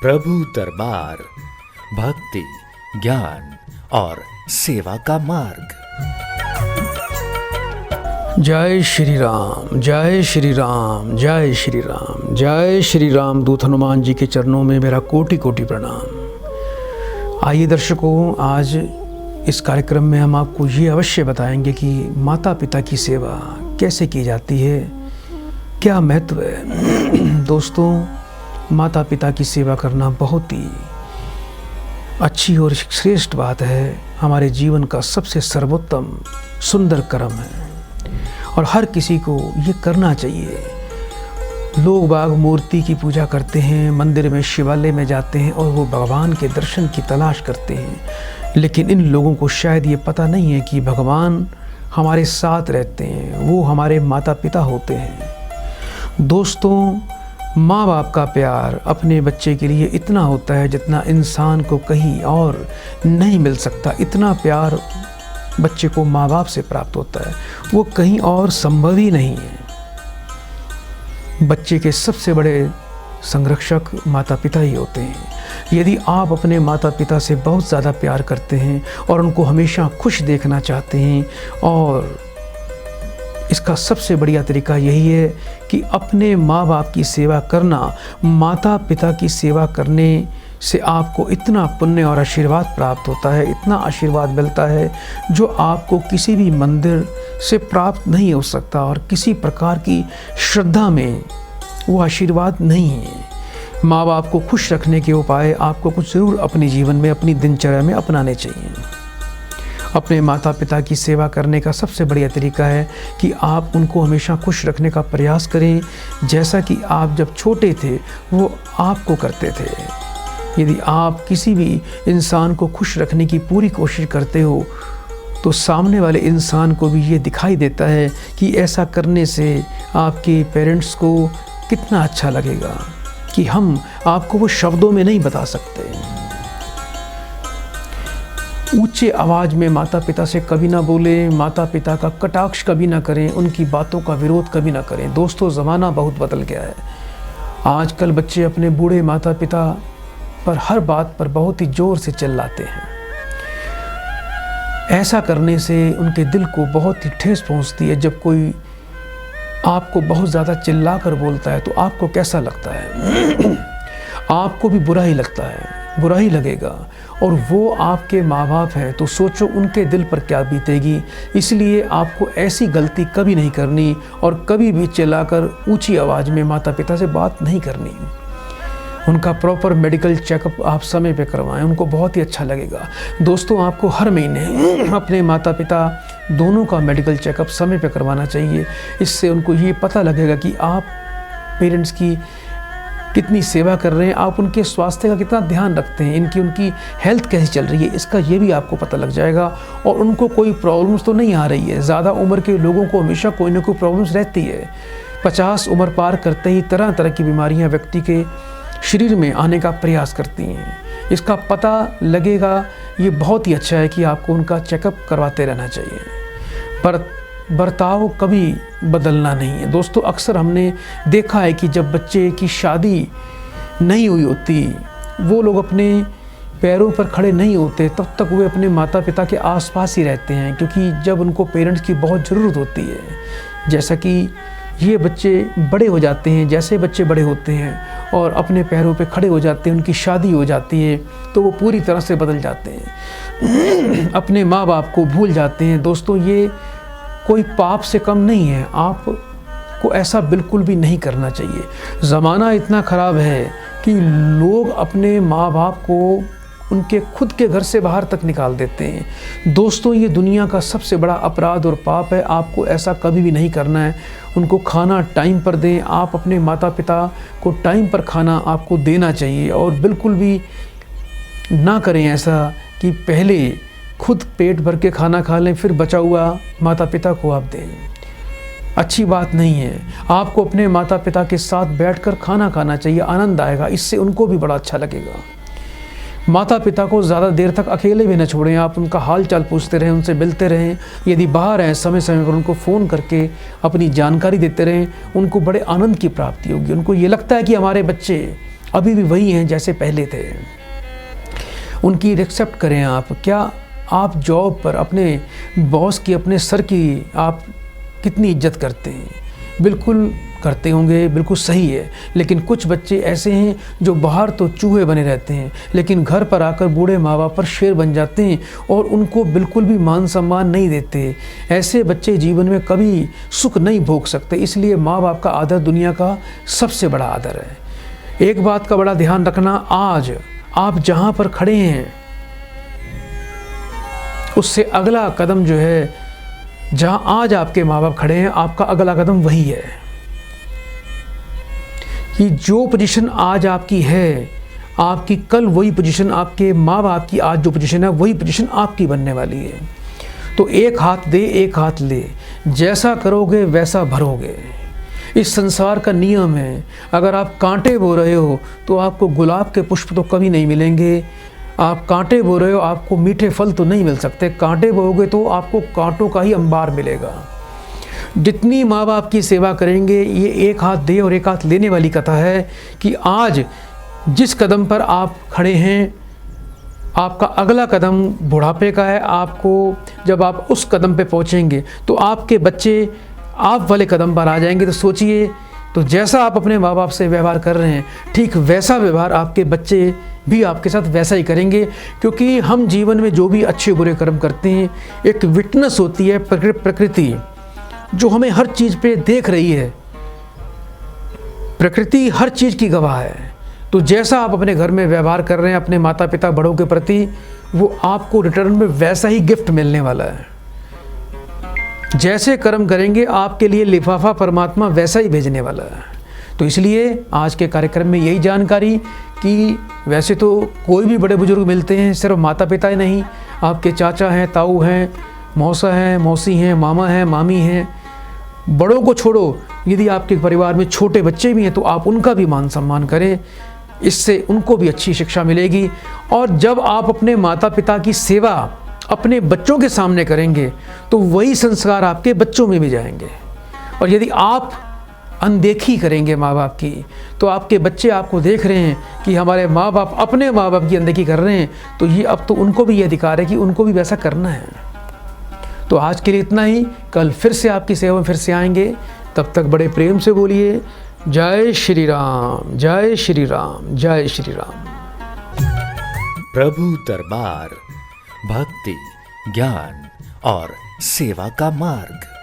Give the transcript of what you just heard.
प्रभु दरबार, भक्ति, ज्ञान और सेवा का मार्ग। जय श्री राम, जय श्री राम, जय श्री राम, जय श्री राम। दूत हनुमान जी के चरणों में मेरा कोटि कोटि प्रणाम। आइए दर्शकों, आज इस कार्यक्रम में हम आपको ये अवश्य बताएंगे कि माता पिता की सेवा कैसे की जाती है, क्या महत्व है। दोस्तों, माता पिता की सेवा करना बहुत ही अच्छी और श्रेष्ठ बात है। हमारे जीवन का सबसे सर्वोत्तम सुंदर कर्म है और हर किसी को ये करना चाहिए। लोग बाग मूर्ति की पूजा करते हैं, मंदिर में शिवालय में जाते हैं और वो भगवान के दर्शन की तलाश करते हैं, लेकिन इन लोगों को शायद ये पता नहीं है कि भगवान हमारे साथ रहते हैं, वो हमारे माता पिता होते हैं। दोस्तों, माँ बाप का प्यार अपने बच्चे के लिए इतना होता है जितना इंसान को कहीं और नहीं मिल सकता। इतना प्यार बच्चे को माँ बाप से प्राप्त होता है, वो कहीं और संभव ही नहीं है। बच्चे के सबसे बड़े संरक्षक माता पिता ही होते हैं। यदि आप अपने माता पिता से बहुत ज़्यादा प्यार करते हैं और उनको हमेशा खुश देखना चाहते हैं, और इसका सबसे बढ़िया तरीका यही है कि अपने माँ बाप की सेवा करना। माता पिता की सेवा करने से आपको इतना पुण्य और आशीर्वाद प्राप्त होता है, इतना आशीर्वाद मिलता है जो आपको किसी भी मंदिर से प्राप्त नहीं हो सकता, और किसी प्रकार की श्रद्धा में वो आशीर्वाद नहीं है। माँ बाप को खुश रखने के उपाय आपको कुछ ज़रूर अपने जीवन में, अपनी दिनचर्या में अपनाने चाहिए। अपने माता पिता की सेवा करने का सबसे बढ़िया तरीका है कि आप उनको हमेशा खुश रखने का प्रयास करें, जैसा कि आप जब छोटे थे वो आपको करते थे। यदि आप किसी भी इंसान को खुश रखने की पूरी कोशिश करते हो तो सामने वाले इंसान को भी ये दिखाई देता है कि ऐसा करने से आपके पेरेंट्स को कितना अच्छा लगेगा, कि हम आपको वो शब्दों में नहीं बता सकते। ऊंचे आवाज़ में माता पिता से कभी ना बोलें, माता पिता का कटाक्ष कभी ना करें, उनकी बातों का विरोध कभी ना करें। दोस्तों, ज़माना बहुत बदल गया है। आजकल बच्चे अपने बूढ़े माता पिता पर हर बात पर बहुत ही ज़ोर से चिल्लाते हैं। ऐसा करने से उनके दिल को बहुत ही ठेस पहुंचती है। जब कोई आपको बहुत ज़्यादा चिल्ला कर बोलता है तो आपको कैसा लगता है? आपको भी बुरा ही लगता है, बुरा ही लगेगा। और वो आपके माँ बाप हैं, तो सोचो उनके दिल पर क्या बीतेगी। इसलिए आपको ऐसी गलती कभी नहीं करनी और कभी भी चिल्लाकर ऊंची आवाज़ में माता पिता से बात नहीं करनी। उनका प्रॉपर मेडिकल चेकअप आप समय पे करवाएं, उनको बहुत ही अच्छा लगेगा। दोस्तों, आपको हर महीने अपने माता पिता दोनों का मेडिकल चेकअप समय पे करवाना चाहिए। इससे उनको ये पता लगेगा कि आप पेरेंट्स की कितनी सेवा कर रहे हैं, आप उनके स्वास्थ्य का कितना ध्यान रखते हैं, उनकी हेल्थ कैसी चल रही है, इसका ये भी आपको पता लग जाएगा। और उनको कोई प्रॉब्लम्स तो नहीं आ रही है। ज़्यादा उम्र के लोगों को हमेशा कोई ना कोई प्रॉब्लम्स रहती है। 50 उम्र पार करते ही तरह तरह की बीमारियां व्यक्ति के शरीर में आने का प्रयास करती हैं। इसका पता लगेगा, ये बहुत ही अच्छा है कि आपको उनका चेकअप करवाते रहना चाहिए। पर बर्ताव कभी बदलना नहीं है। दोस्तों, अक्सर हमने देखा है कि जब बच्चे की शादी नहीं हुई होती, वो लोग अपने पैरों पर खड़े नहीं होते, तब तक वे अपने माता पिता के आसपास ही रहते हैं, क्योंकि जब उनको पेरेंट्स की बहुत ज़रूरत होती है। जैसा कि ये बच्चे बड़े हो जाते हैं, जैसे बच्चे बड़े होते हैं और अपने पैरों पे खड़े हो जाते हैं, उनकी शादी हो जाती है, तो वो पूरी तरह से बदल जाते हैं, अपने माँ बाप को भूल जाते हैं। दोस्तों, ये कोई पाप से कम नहीं है। आपको ऐसा बिल्कुल भी नहीं करना चाहिए। ज़माना इतना ख़राब है कि लोग अपने माँ बाप को उनके खुद के घर से बाहर तक निकाल देते हैं। दोस्तों, ये दुनिया का सबसे बड़ा अपराध और पाप है। आपको ऐसा कभी भी नहीं करना है। उनको खाना टाइम पर दें। आप अपने माता पिता को टाइम पर खाना आपको देना चाहिए, और बिल्कुल भी ना करें ऐसा कि पहले खुद पेट भर के खाना खा लें, फिर बचा हुआ माता पिता को आप दें। अच्छी बात नहीं है। आपको अपने माता पिता के साथ बैठकर खाना खाना चाहिए, आनंद आएगा, इससे उनको भी बड़ा अच्छा लगेगा। माता पिता को ज़्यादा देर तक अकेले भी न छोड़ें। आप उनका हाल चाल पूछते रहें, उनसे मिलते रहें। यदि बाहर हैं, समय समय पर उनको फ़ोन करके अपनी जानकारी देते रहें। उनको बड़े आनंद की प्राप्ति होगी। उनको ये लगता है कि हमारे बच्चे अभी भी वही हैं जैसे पहले थे। उनकी रिस्पेक्ट करें आप। क्या आप जॉब पर अपने बॉस की, अपने सर की आप कितनी इज्जत करते हैं? बिल्कुल करते होंगे, बिल्कुल सही है। लेकिन कुछ बच्चे ऐसे हैं जो बाहर तो चूहे बने रहते हैं, लेकिन घर पर आकर बूढ़े माँ बाप पर शेर बन जाते हैं और उनको बिल्कुल भी मान सम्मान नहीं देते। ऐसे बच्चे जीवन में कभी सुख नहीं भोग सकते। इसलिए माँ बाप का आदर दुनिया का सबसे बड़ा आदर है। एक बात का बड़ा ध्यान रखना, आज आप जहाँ पर खड़े हैं उससे अगला कदम जो है, जहाँ आज आपके माँ बाप खड़े हैं, आपका अगला कदम वही है कि जो पोजीशन आज आपकी है, आपकी कल वही पोजीशन, आपके माँ बाप की आज जो पोजीशन है वही पोजीशन आपकी बनने वाली है। तो एक हाथ दे एक हाथ ले, जैसा करोगे वैसा भरोगे। इस संसार का नियम है, अगर आप कांटे बो रहे हो तो आपको गुलाब के पुष्प तो कभी नहीं मिलेंगे। आप कांटे बो रहे हो, आपको मीठे फल तो नहीं मिल सकते। कांटे बोओगे तो आपको कांटों का ही अंबार मिलेगा। जितनी माँ बाप की सेवा करेंगे, ये एक हाथ दे और एक हाथ लेने वाली कथा है कि आज जिस कदम पर आप खड़े हैं, आपका अगला कदम बुढ़ापे का है। आपको जब आप उस कदम पे पहुँचेंगे तो आपके बच्चे आप वाले कदम पर आ जाएंगे। तो सोचिए, तो जैसा आप अपने माँ बाप से व्यवहार कर रहे हैं, ठीक वैसा व्यवहार आपके बच्चे भी आपके साथ वैसा ही करेंगे। क्योंकि हम जीवन में जो भी अच्छे बुरे कर्म करते हैं, एक विटनेस होती है प्रकृति, जो हमें हर चीज़ पे देख रही है। प्रकृति हर चीज़ की गवाह है। तो जैसा आप अपने घर में व्यवहार कर रहे हैं अपने माता पिता बड़ों के प्रति, वो आपको रिटर्न में वैसा ही गिफ्ट मिलने वाला है। जैसे कर्म करेंगे, आपके लिए लिफाफा परमात्मा वैसा ही भेजने वाला है। तो इसलिए आज के कार्यक्रम में यही जानकारी कि वैसे तो कोई भी बड़े बुजुर्ग मिलते हैं, सिर्फ माता पिता ही नहीं, आपके चाचा हैं, ताऊ हैं, मौसा हैं, मौसी हैं, मामा हैं, मामी हैं। बड़ों को छोड़ो, यदि आपके परिवार में छोटे बच्चे भी हैं तो आप उनका भी मान सम्मान करें। इससे उनको भी अच्छी शिक्षा मिलेगी। और जब आप अपने माता पिता की सेवा अपने बच्चों के सामने करेंगे तो वही संस्कार आपके बच्चों में भी जाएंगे। और यदि आप अनदेखी करेंगे माँ बाप की, तो आपके बच्चे आपको देख रहे हैं कि हमारे माँ बाप अपने माँ बाप की अनदेखी कर रहे हैं, तो ये अब तो उनको भी ये अधिकार है कि उनको भी वैसा करना है। तो आज के लिए इतना ही। कल फिर से आपकी सेवा में फिर से आएंगे। तब तक बड़े प्रेम से बोलिए जय श्री राम, जय श्री राम, जय श्री राम। प्रभु दरबार, भक्ति, ज्ञान और सेवा का मार्ग।